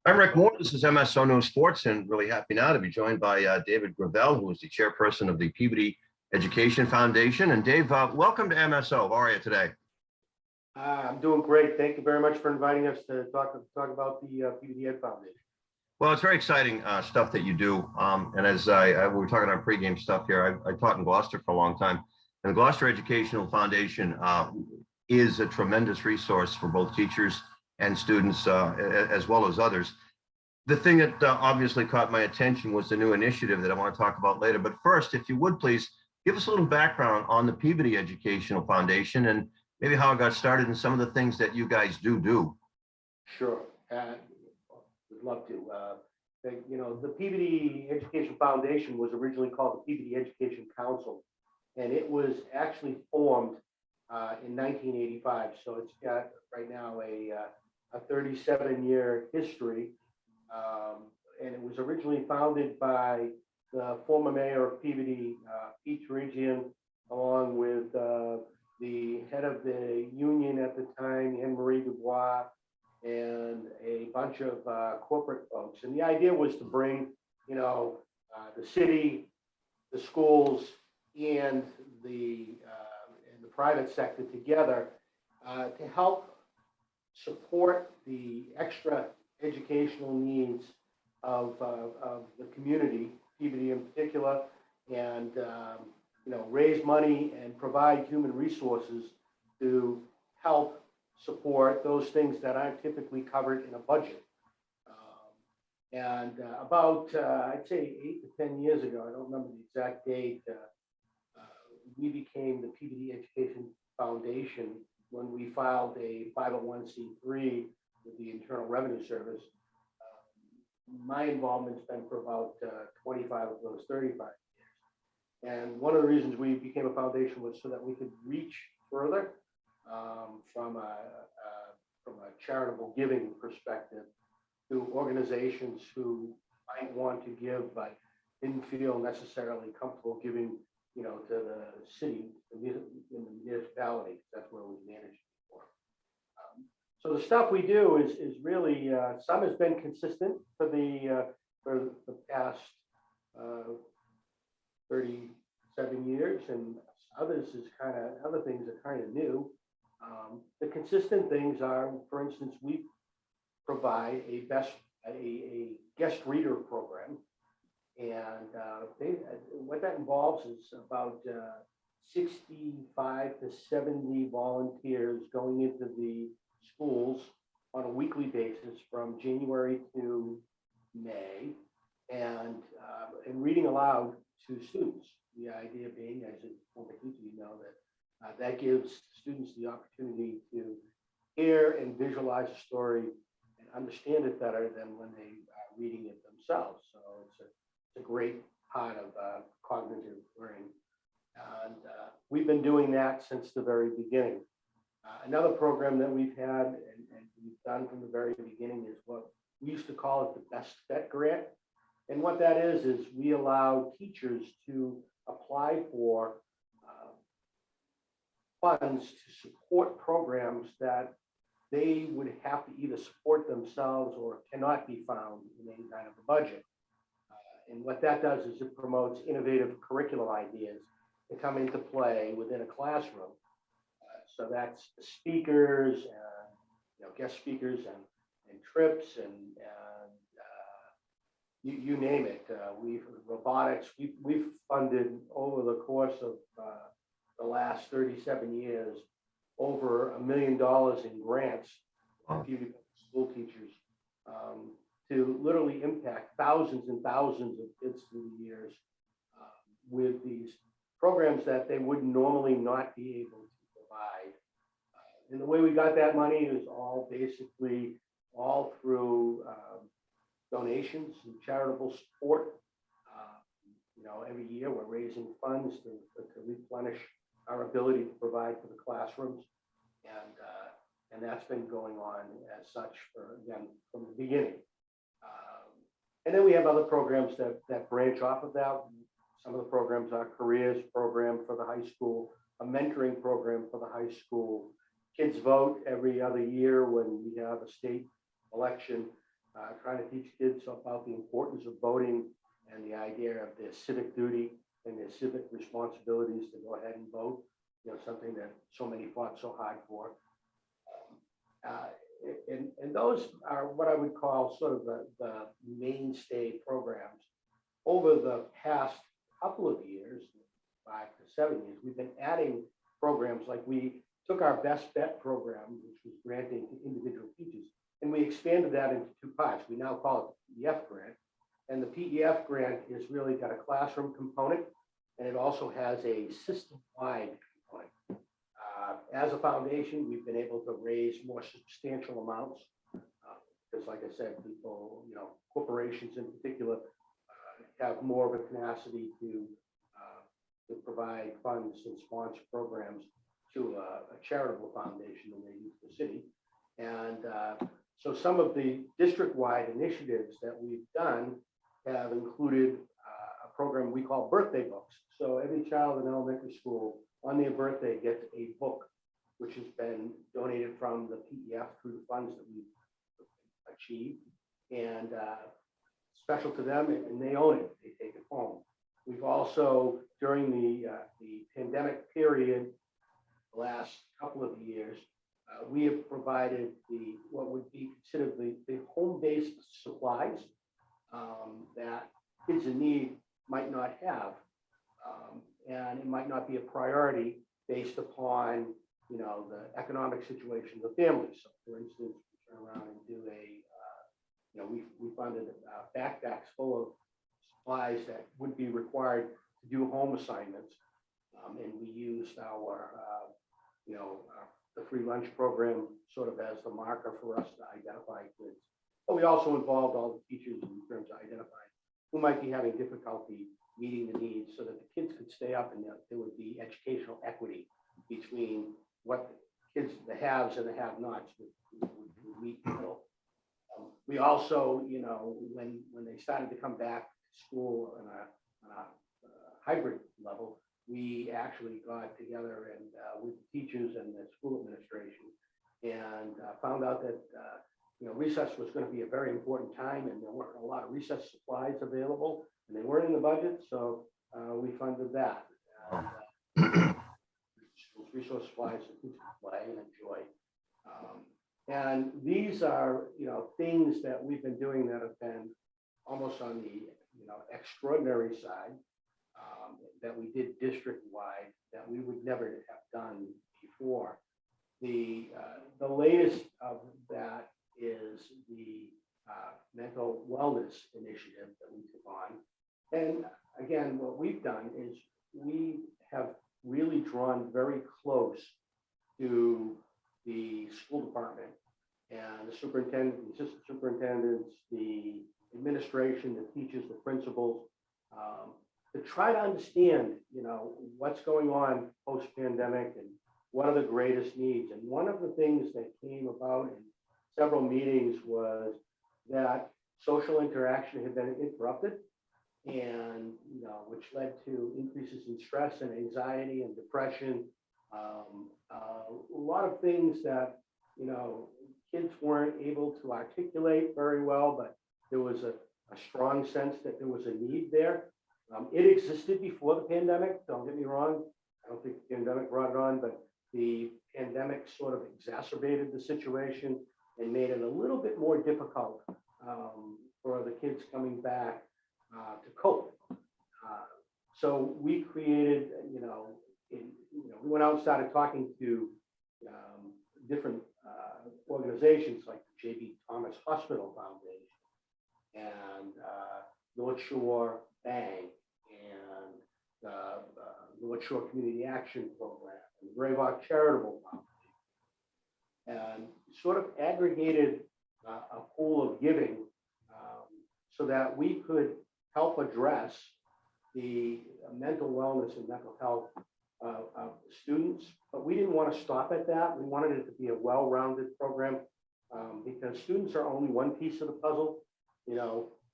I'm Rick Moore. This is MSONEWSports, and really happy now to be joined by David Gravel, who is the chairperson of the Peabody Education Foundation. And Dave, welcome to MSO. How are you today? I'm doing great. Thank you very much for inviting us to talk about the Peabody Ed Foundation. Well, it's very exciting stuff that you do. And as we were talking about pregame stuff here, I taught in Gloucester for a long time. And the Gloucester Educational Foundation is a tremendous resource for both teachers and students, as well as others. The thing that obviously caught my attention was the new initiative that I want to talk about later. But first, if you would please give us a little background on the Peabody Educational Foundation and maybe how it got started and some of the things that you guys do. Sure, would love to. The Peabody Education Foundation was originally called the Peabody Education Council, and it was actually formed in 1985. So it's got right now a 37-year history, and it was originally founded by the former mayor of Peabody, Pete Terigian, along with the head of the union at the time, Anne-Marie Dubois, and a bunch of corporate folks. And the idea was to bring, the city, the schools, and the private sector together to help support the extra educational needs of the community, Peabody in particular, and raise money and provide human resources to help support those things that aren't typically covered in a budget. About, I'd say 8 to 10 years ago, I don't remember the exact date, we became the Peabody Education Foundation when we filed a 501c3 with the Internal Revenue Service. My involvement's been for about 25 of those 35 years. And one of the reasons we became a foundation was so that we could reach further from a charitable giving perspective to organizations who might want to give but didn't feel necessarily comfortable giving, to the city, in the municipality. That's where we managed before. So the stuff we do is really some has been consistent for the past 37 years, and other things are kind of new. The consistent things are, for instance, we provide a guest reader program, and what that involves is about 65 to 70 volunteers going into the schools on a weekly basis from January to May, and reading aloud to students. The idea being, as a former teacher, that gives students the opportunity to hear and visualize a story and understand it better than when they are reading it themselves. So it's a great part of cognitive learning. And we've been doing that since the very beginning. Another program that we've had and we've done from the very beginning is what we used to call it the Best Fit Grant. And what that is we allow teachers to apply for funds to support programs that they would have to either support themselves or cannot be found in any kind of a budget. And what that does is it promotes innovative curriculum ideas that come into play within a classroom. So that's speakers, guest speakers, and trips, and you name it. Robotics. We've funded over the course of the last 37 years over $1 million in grants for school teachers to literally impact thousands and thousands of kids through the years with these programs that they would normally not be able to provide. And the way we got that money is all through donations and charitable support. Every year we're raising funds to replenish our ability to provide for the classrooms, and that's been going on as such from the beginning. And then we have other programs that branch off of that. Some of the programs are careers program for the high school, a mentoring program for the high school. Kids vote every other year when we have a state election. trying to teach kids about the importance of voting and the idea of their civic duty and their civic responsibilities to go ahead and vote, something that so many fought so hard for. And those are what I would call sort of the mainstay programs. Over the past couple of years, 5 to 7 years, we've been adding programs. Like we took our Best Bet program, which was granting to individual teachers, and we expanded that into 2 parts. We now call it the PEF grant. And the PEF grant is really got a classroom component, and it also has a system-wide component. As a foundation, we've been able to raise more substantial amounts because, like I said, people, corporations in particular, have more of a tenacity to provide funds and sponsor programs to a charitable foundation than they do to the city. And so some of the district-wide initiatives that we've done have included a program we call birthday books. So every child in elementary school on their birthday gets a book, which has been donated from the PEF through the funds that we've achieved. And special to them, and they own it, they take it home. We've also, during the pandemic period, the last couple of years, we have provided what would be considered the home-based supplies that kids in need might not have, and it might not be a priority based upon the economic situation of the family. So, for instance, we turn around and do we funded backpacks full of supplies that would be required to do home assignments, and we used our the free lunch program sort of as the marker for us to identify kids. But we also involved all the teachers in terms of identifying who might be having difficulty meeting the needs so that the kids could stay up and there would be educational equity between what the kids, the haves and the have-nots would meet in the middle. We also, when they started to come back to school on a hybrid level, we actually got together and with the teachers and the school administration and found out that recess was going to be a very important time, and there weren't a lot of recess supplies available, and they weren't in the budget, so we funded that. And, resource supplies that kids can play and enjoy. And these are, things that we've been doing that have been almost on the, extraordinary side that we did district-wide that we would never have done before. The latest of that is the mental wellness initiative that we took on. And again, what we've done is we have really drawn very close to the school department and the superintendent, the assistant superintendents, the administration, the teachers, the principals, to try to understand, what's going on post-pandemic and what are the greatest needs. And one of the things that came about in several meetings was that social interaction had been interrupted, and which led to increases in stress and anxiety and depression. A lot of things that kids weren't able to articulate very well, but there was a strong sense that there was a need there. It existed before the pandemic, don't get me wrong. I don't think the pandemic brought it on, but the pandemic sort of exacerbated the situation and made it a little bit more difficult for the kids coming back to cope. So we created, we went out and started talking to different organizations like the J.B. Thomas Hospital Foundation and North Shore Bank and the North Shore Community Action Program and the Gravox Charitable Foundation, and sort of aggregated a pool of giving so that we could help address the mental wellness and mental health of students. But we didn't want to stop at that. We wanted it to be a well-rounded program because students are only one piece of the puzzle.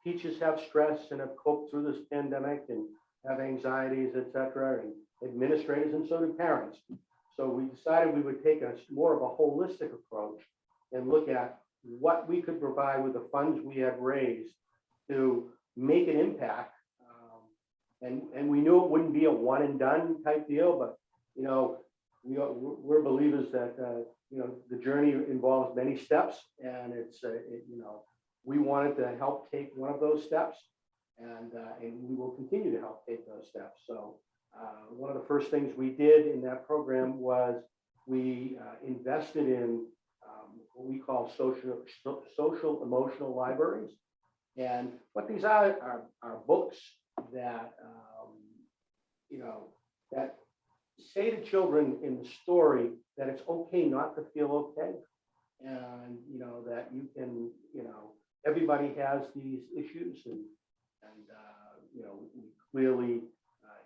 Teachers have stress and have coped through this pandemic and have anxieties, et cetera, and administrators, and so do parents. So we decided we would take more of a holistic approach and look at what we could provide with the funds we had raised to make an impact. And we knew it wouldn't be a one and done type deal, but, you know, we're believers that, you know, the journey involves many steps, and you know, we wanted to help take one of those steps, and we will continue to help take those steps. So one of the first things we did in that program was we invested in what we call social emotional libraries. And what these are books that, you know, that say to children in the story that it's okay not to feel okay. And, you know, that you can, you know, everybody has these issues, and you know, we clearly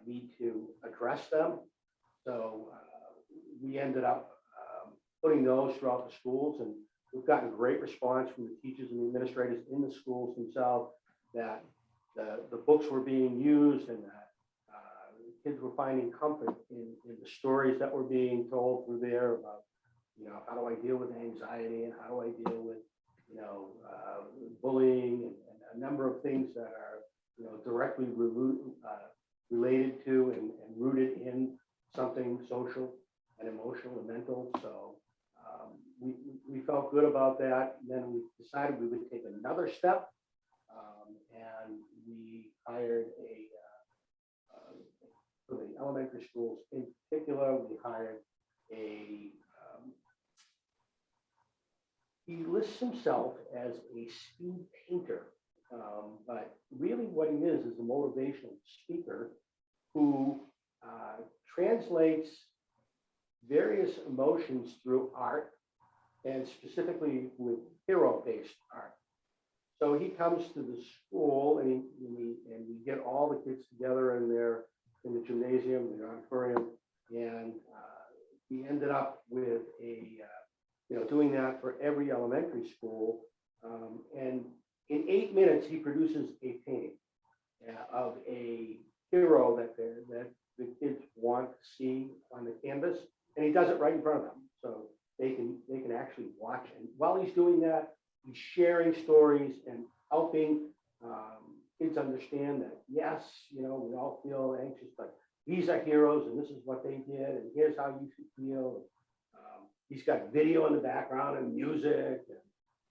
need to address them. So we ended up putting those throughout the schools, and we've gotten great response from the teachers and the administrators in the schools themselves that the books were being used, and that kids were finding comfort in the stories that were being told through there about, you know, how do I deal with anxiety, and how do I deal with, you know, bullying, and a number of things that are, you know, directly related to and rooted in something social and emotional and mental. So we felt good about that. And then we decided we would take another step, and we hired for the elementary schools in particular, we hired he lists himself as a speed painter, but really what he is a motivational speaker who translates various emotions through art, and specifically with hero-based art. So he comes to the school, and we get all the kids together in the gymnasium, the auditorium, and we ended up with doing that for every elementary school. And in 8 minutes, he produces a painting of a hero that the kids want to see on the canvas, and he does it right in front of them, so they can actually watch. And while he's doing that, he's sharing stories and helping kids understand that, yes, you know, we all feel anxious, but these are heroes, and this is what they did, and here's how you should feel. He's got video in the background and music,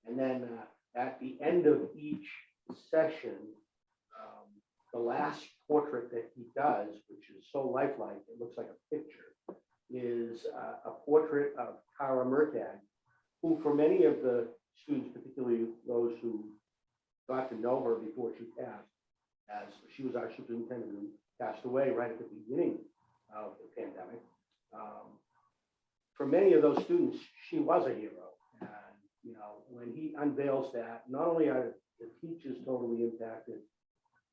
and then at the end of each session, the last portrait that he does, which is so lifelike, it looks like a picture, is a portrait of Kara Murtagh, who for many of the students, particularly those who got to know her before she passed, as she was our superintendent who passed away right at the beginning of the pandemic. For many of those students, she was a hero. And, you know, when he unveils that, not only are the teachers totally impacted,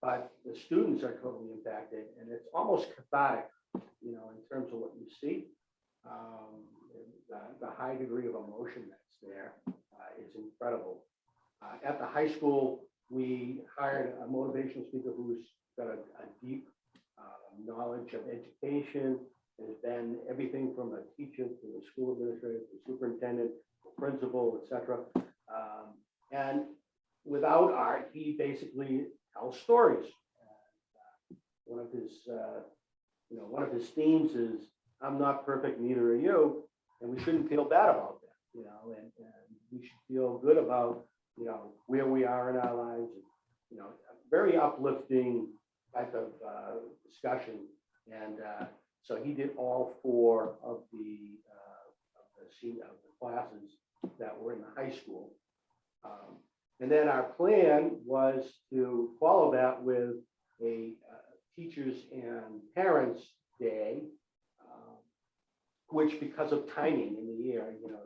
but the students are totally impacted. And it's almost cathartic, you know, in terms of what you see. The high degree of emotion that's there is incredible. At the high school, we hired a motivational speaker who's got a deep knowledge of education. Has been everything from a teacher to a school administrator to a superintendent, a principal, etc. And without art, he basically tells stories. One of his themes is, "I'm not perfect, neither are you," and we shouldn't feel bad about that, you know, and we should feel good about, you know, where we are in our lives, and, you know, a very uplifting type of discussion. And so he did all 4 of the classes that were in the high school. And then our plan was to follow that with a teachers and parents day, which, because of timing in the year, you know,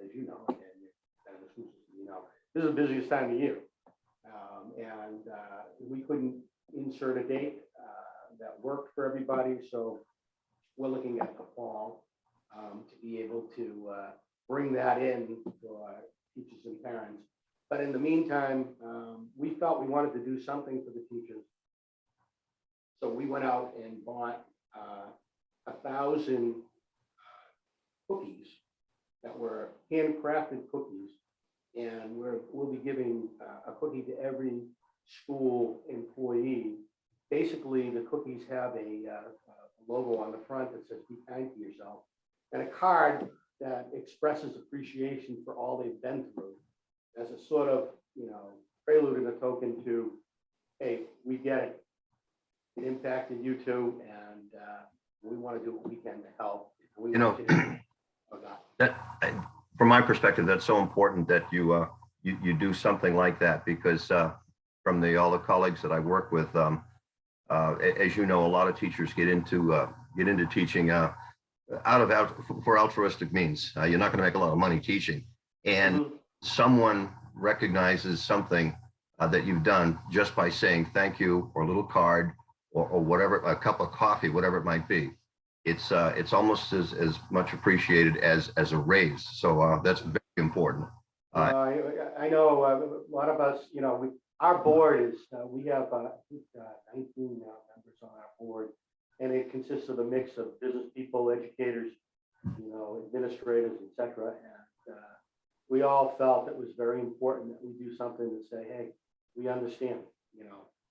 as you know, and the school system, you know, this is the busiest time of year. And we couldn't insert a date that worked for everybody. So we're looking at the fall to be able to bring that in for teachers and parents. But in the meantime, we felt we wanted to do something for the teachers. So we went out and bought 1,000 cookies that were handcrafted cookies. And every school employee. Basically, the cookies have a logo on the front that says "Be kind to yourself," and a card that expresses appreciation for all they've been through, as a sort of, prelude and a token to, hey, we get it. It impacted you too, and we want to do what we can to help. We want you to from my perspective, that's so important that you do something like that, because from all the colleagues that I work with, as you know, a lot of teachers get into teaching for altruistic means. You're not going to make a lot of money teaching, and someone recognizes something that you've done just by saying thank you, or a little card, or whatever, a cup of coffee, whatever it might be. It's almost as much appreciated as a raise. So that's very important. I know a lot of us, our board is, we have 19 members on our board, and it consists of a mix of business people, educators, administrators, etc. And we all felt it was very important that we do something to say, hey, we understand,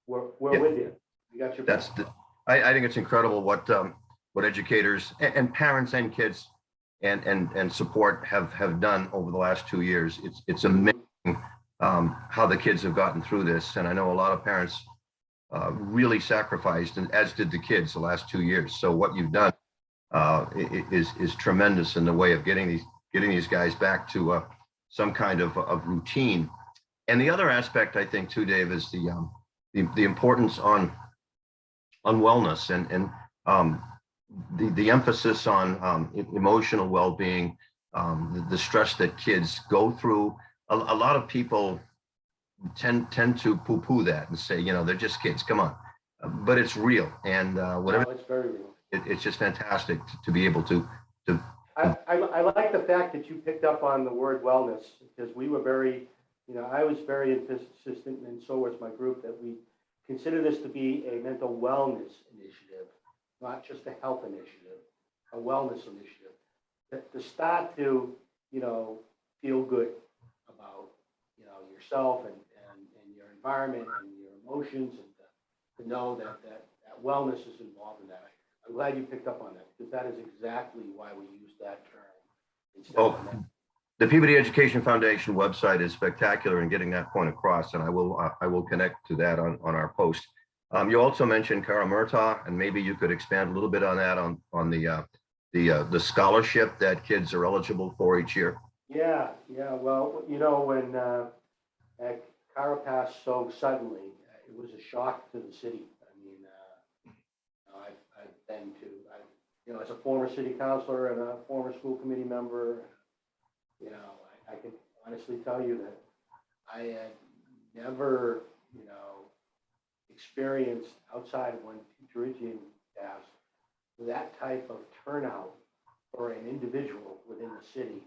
we're with you. We got your back. I think it's incredible what educators and parents and kids and support have done over the last 2 years. It's amazing how the kids have gotten through this, and I know a lot of parents really sacrificed, and as did the kids, the last 2 years. So what you've done is tremendous in the way of getting these guys back to some kind of routine. And the other aspect, I think, too, Dave, is the importance on wellness and the emphasis on emotional well-being, the stress that kids go through. A lot of people tend to poo-poo that and say, they're just kids, come on. But it's real, and whatever. No, it's very real. It's just fantastic to be able to. I like the fact that you picked up on the word wellness, because we were very, I was very insistent, and so was my group, that we consider this to be a mental wellness initiative, not just a health initiative, a wellness initiative. To start to, feel good about, yourself and your environment and your emotions, and to know that wellness is involved in that. I'm glad you picked up on that, because that is exactly why we use that term. The Peabody Education Foundation website is spectacular in getting that point across, and I will connect to that on our post. You also mentioned Kara Murtaugh, and maybe you could expand a little bit on that, on the scholarship that kids are eligible for each year. Yeah. Well, when Kara passed so suddenly, it was a shock to the city. I mean, I've been to, as a former city councilor and a former school committee member, I can honestly tell you that I had never, experienced, outside of when Teacher Etienne passed, that type of turnout for an individual within the city,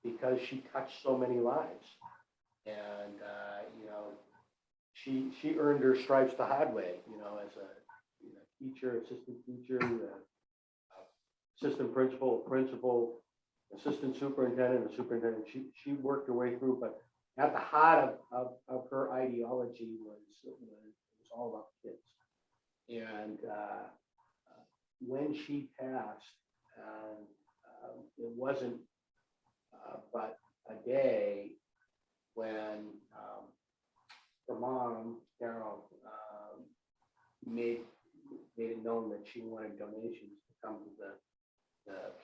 because she touched so many lives. And, she earned her stripes the hard way, as a teacher, assistant teacher, assistant principal, assistant superintendent, and superintendent. She worked her way through, but at the heart of her ideology was all about kids. And when she passed, it wasn't but a day when her mom, Carol, made it known that she wanted donations to come to the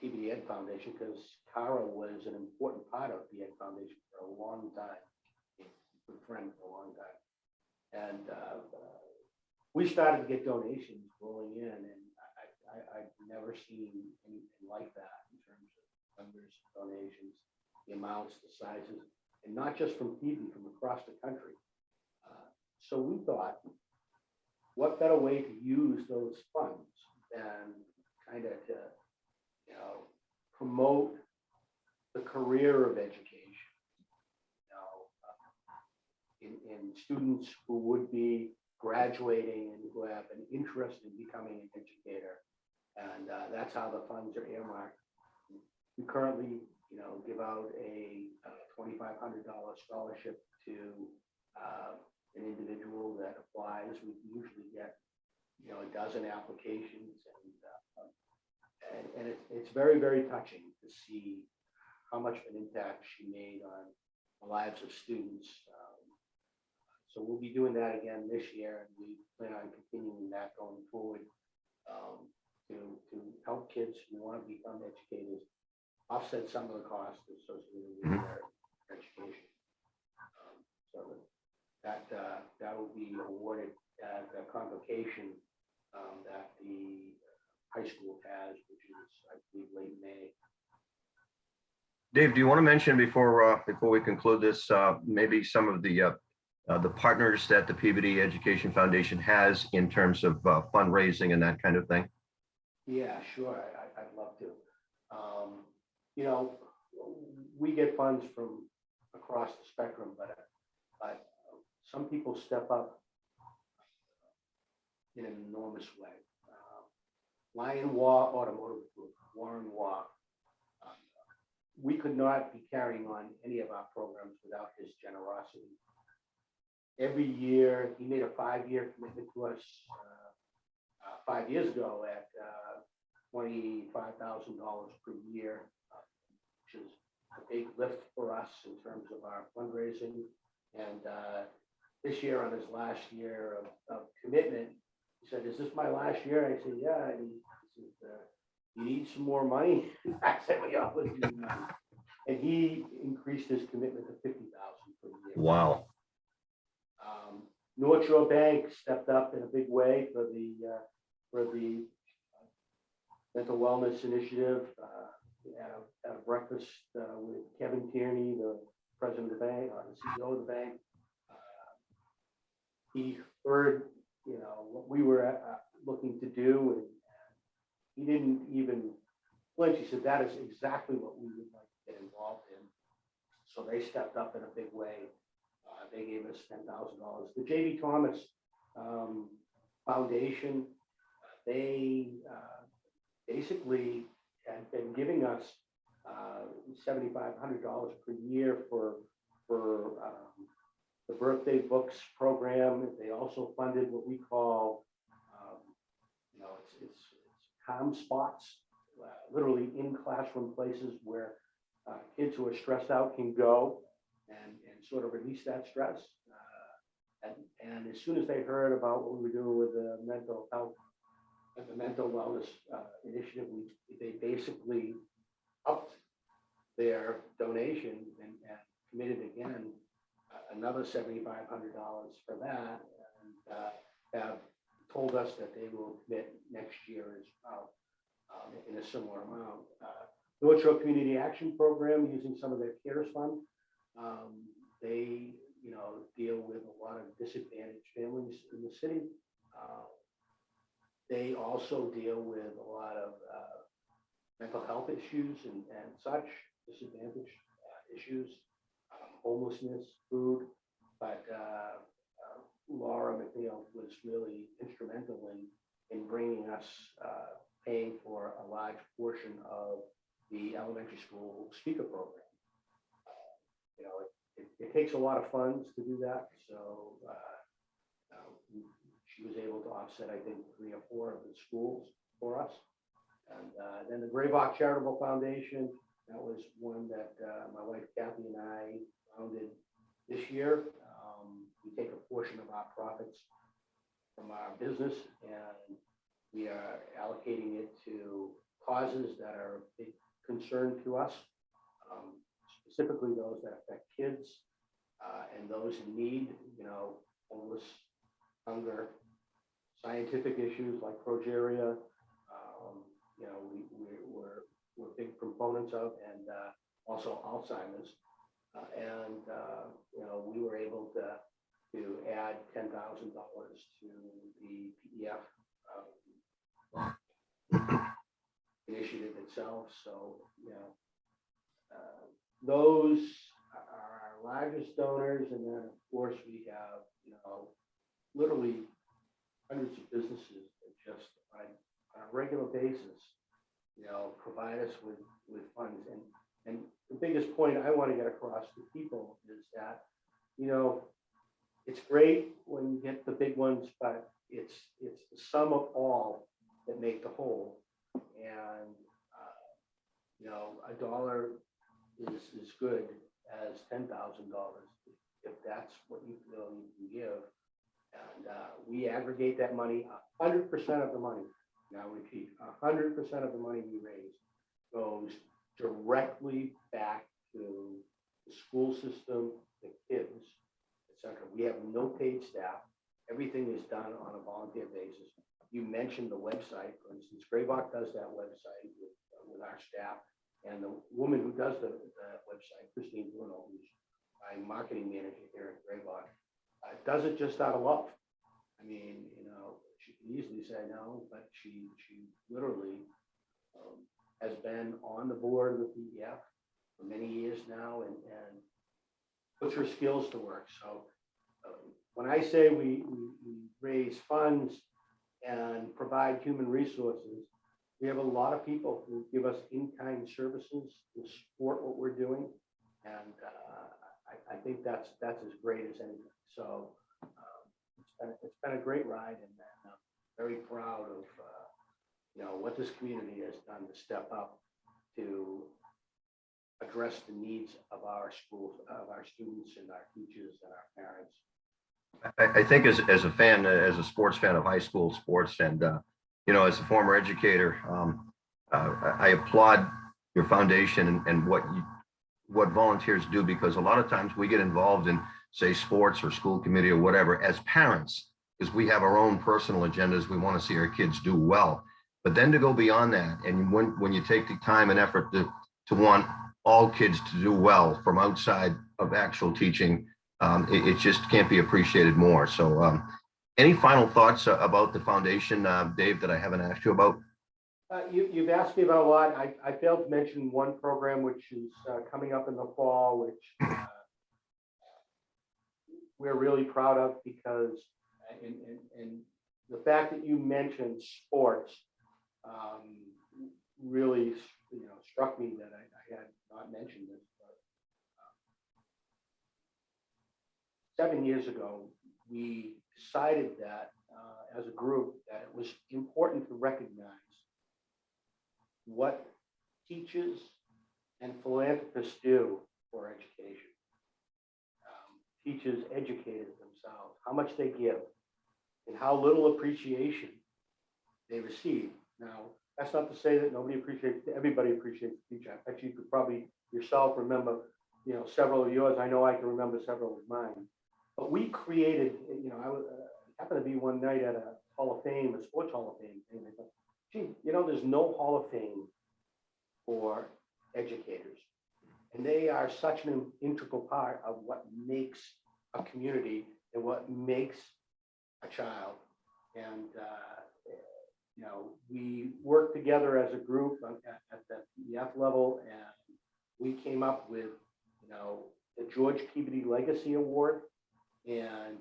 Peabody Ed Foundation, because Kara was an important part of the Ed Foundation for a long time, a good friend for a long time. And we started to get donations rolling in, and I've never seen anything like that in terms of members, donations, the amounts, the sizes, and not just from Peabody, from across the country. So we thought, what better way to use those funds than kind of to, promote the career of education, in students who would be graduating and who have an interest in becoming an educator. And that's how the funds are earmarked. We currently, give out a $2,500 scholarship to an individual that applies. We usually get, a dozen applications, and it's very, very touching to see how much of an impact she made on the lives of students. So we'll be doing that again this year, and we plan on continuing that going forward, to help kids who want to become educators offset some of the costs associated with their education. So that will be awarded as a convocation that the high school has, which is, I believe, late May. Dave, do you want to mention before we conclude this, maybe some of the partners that the Peabody Education Foundation has in terms of fundraising and that kind of thing? Yeah, sure. I'd love to. We get funds from across the spectrum, but some people step up in an enormous way. Lion Waugh Automotive Group, Warren Waugh. We could not be carrying on any of our programs without his generosity. Every year, he made a 5-year commitment to us 5 years ago at $25,000 per year, which is a big lift for us in terms of our fundraising. And this year, on his last year of commitment, he said, "Is this my last year?" I said, "Yeah." And he said, "You need some more money?" I said, "We always need money." And he increased his commitment to $50,000 per year. Wow. North Shore Bank stepped up in a big way for the mental wellness initiative. Had a breakfast with Kevin Tierney, the president of the bank, or the CEO of the bank. He heard, what we were looking to do, and he didn't even flinch. He said, "That is exactly what we would like to get involved in." So they stepped up in a big way. They gave us $10,000. The J.B. Thomas Foundation, they basically had been giving us $7,500 per year for the birthday books program. They also funded what we call, it's calm spots, literally in classroom places where kids who are stressed out can go and sort of release that stress. And as soon as they heard about what we were doing with the mental health and the mental wellness initiative, they basically upped their donation and committed again another $7,500 for that, and have told us that they will commit next year as well in a similar amount. North Shore Community Action Program, using some of their CARES fund, they deal with a lot of disadvantaged families in the city. They also deal with a lot of mental health issues and such, disadvantaged issues, homelessness, food. But Laura McNeil was really instrumental in bringing us, paying for a large portion of the elementary school speaker program. It takes a lot of funds to do that, so she was able to offset, I think, 3 or 4 of the schools for us. And then the Gravox Charitable Foundation, that was one that my wife Kathy and I founded this year. We take a portion of our profits from our business, and we are allocating it to causes that are a big concern to us, specifically those that affect kids and those in need, homeless, hunger, scientific issues like progeria, we're big proponents of, and also Alzheimer's. We were able to add $10,000 to the PDF initiative itself. So, those are our largest donors. And then, of course, we have, literally hundreds of businesses that just on a regular basis, provide us with funds. And the biggest point I want to get across to people is that, it's great when you get the big ones, but it's the sum of all that make the whole. And a dollar is as good as $10,000 if that's what you feel you can give. And we aggregate that money. 100% of the money. Now repeat, 100% of the money we raise goes directly back to the school system, the kids, etc. We have no paid staff. Everything is done on a volunteer basis. You mentioned the website, for instance. Gravox does that website with our staff, and the woman who does the website, Christine Bruno, who's my marketing manager here at Gravox, does it just out of love. I mean, she can easily say no, but she literally has been on the board with PDF for many years now, and puts her skills to work. So when I say we raise funds and provide human resources, we have a lot of people who give us in-kind services to support what we're doing, and I think that's as great as anything. So it's been a great ride, and I'm very proud of what this community has done to step up to address the needs of our schools, of our students and our teachers and our parents. I think as a fan, as a sports fan of high school sports, and as a former educator, I applaud your foundation and what volunteers do, because a lot of times we get involved in, say, sports or school committee or whatever as parents, because we have our own personal agendas. We want to see our kids do well, but then to go beyond that, and when you take the time and effort to want all kids to do well from outside of actual teaching, it just can't be appreciated more. So any final thoughts about the foundation, Dave, that I haven't asked you about? You've asked me about a lot. I failed to mention one program which is coming up in the fall, which we're really proud of, because and the fact that you mentioned sports really struck me that I had not mentioned this. But 7 years ago, we decided that as a group that it was important to recognize what teachers and philanthropists do for education. Teachers educated themselves, how much they give, and how little appreciation they receive. Now, that's not to say that everybody appreciates the teacher. Actually, you could probably yourself remember, several of yours. I know I can remember several of mine. But we created, I happened to be one night at a Hall of Fame, a sports Hall of Fame thing. I thought, gee, there's no Hall of Fame for educators. And they are such an integral part of what makes a community and what makes a child. And, we worked together as a group at the EF level, and we came up with, the George Peabody Legacy Award. And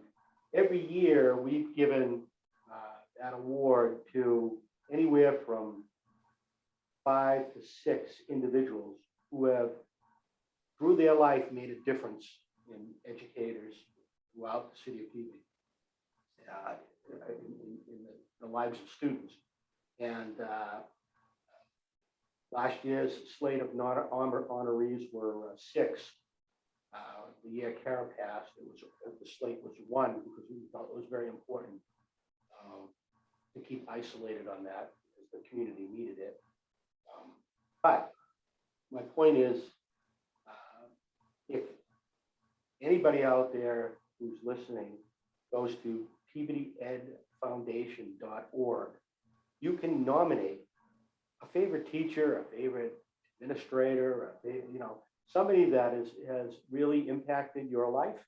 every year we've given that award to anywhere from 5 to 6 individuals who have, through their life, made a difference in educators throughout the city of Peabody, in the lives of students. And last year's slate of honorees were 6. The year Kara passed, the slate was 1, because we thought it was very important to keep isolated on that, because the community needed it. But my point is, if anybody out there who's listening goes to PeabodyEdFoundation.org, you can nominate a favorite teacher, a favorite administrator, somebody that has really impacted your life.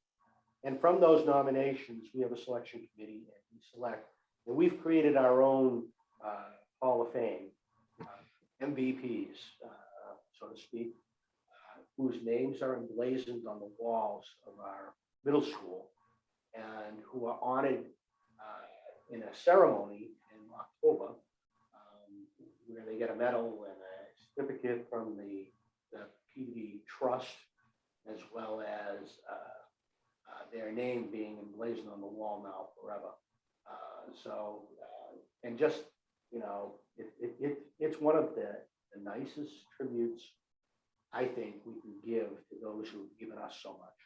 And from those nominations, we have a selection committee, and we select. And we've created our own Hall of Fame, MVPs, so to speak, whose names are emblazoned on the walls of our middle school, and who are honored in a ceremony in October, where they get a medal and a certificate from the Peabody Trust, as well as their name being emblazoned on the wall now forever. And just, you know, it's one of the nicest tributes I think we can give to those who've given us so much.